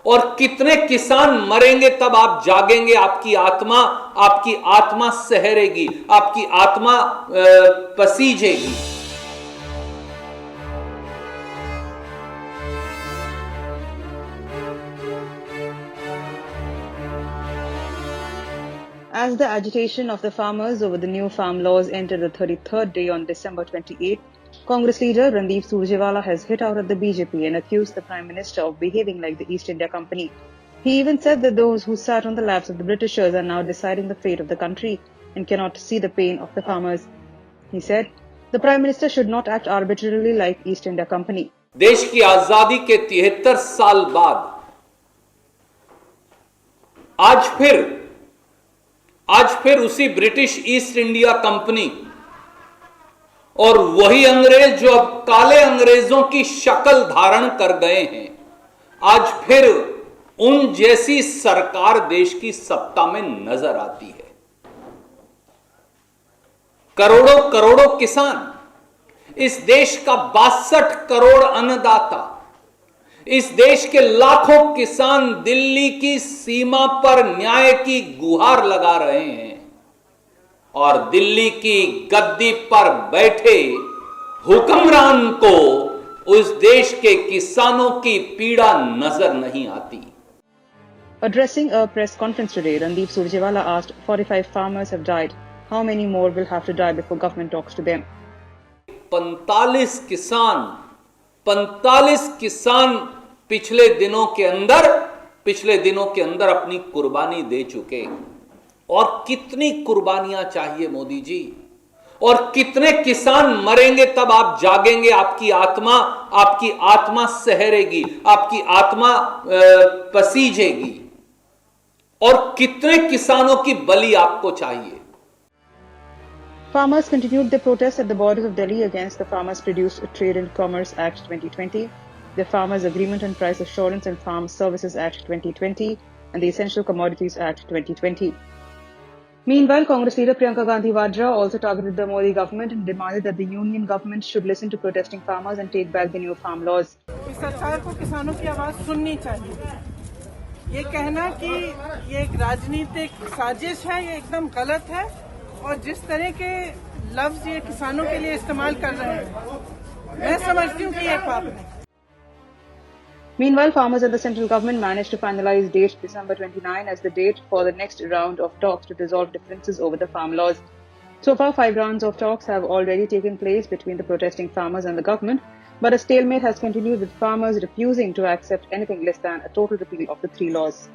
और कितने किसान मरेंगे तब आप जागेंगे, आपकी आत्मा सहरेगी, आपकी आत्मा पसीजेगी। As the agitation of the farmers over the new farm laws entered the 33rd day on December 28, Congress leader Randeep Surjewala has hit out at the BJP and accused the Prime Minister of behaving like the East India Company. He even said that those who sat on the laps of the Britishers are now deciding the fate of the country and cannot see the pain of the farmers. He said, the Prime Minister should not act arbitrarily like East India Company. देश की आजादी के 73 साल बाद आज फिर उसी British east India company और वही अंग्रेज जो अब काले अंग्रेजों की शक्ल धारण कर गए हैं, आज फिर उन जैसी सरकार देश की सत्ता में नजर आती है। करोड़ों करोड़ों किसान, इस देश का 62 करोड़ अन्नदाता, इस देश के लाखों किसान दिल्ली की सीमा पर न्याय की गुहार लगा रहे हैं और दिल्ली की गद्दी पर बैठे हुक्मरान को उस देश के किसानों की पीड़ा नजर नहीं आती। Addressing a press conference today, Randeep Surjewala asked, 45 farmers have died. How many more will have to die before government talks to them? 45 किसान पिछले दिनों के अंदर अपनी कुर्बानी दे चुके। और कितनी कुर्बानियां चाहिए मोदी जी, और कितने किसान मरेंगे तब आप जागेंगे, आपकी आत्मा सहरेगी, आपकी आत्मा पसीजेगी। और कितने किसानों की बलि आपको चाहिए। Farmers continued their protests at the borders of Delhi against the Farmers Produce Trade and Commerce Act 2020, the Farmers Agreement on Price Assurance and Farm Services Act 2020, and the Essential Commodities Act 2020. Meanwhile, Congress leader Priyanka Gandhi Vadra also targeted the Modi government and demanded that the union government should listen to protesting farmers and take back the new farm laws. सरकार को किसानों की आवाज सुननी चाहिए। ये कहना कि ये एक राजनीतिक साजिश है, ये एकदम गलत है। और जिस तरह के लफ्ज ये किसानों के लिए इस्तेमाल कर रहे हैं, मैं समझती हूँ कि ये पाप है। Meanwhile, farmers and the central government managed to finalize date December 29 as the date for the next round of talks to resolve differences over the farm laws. So far, 5 rounds of talks have already taken place between the protesting farmers and the government, but a stalemate has continued with farmers refusing to accept anything less than a total repeal of the 3 laws.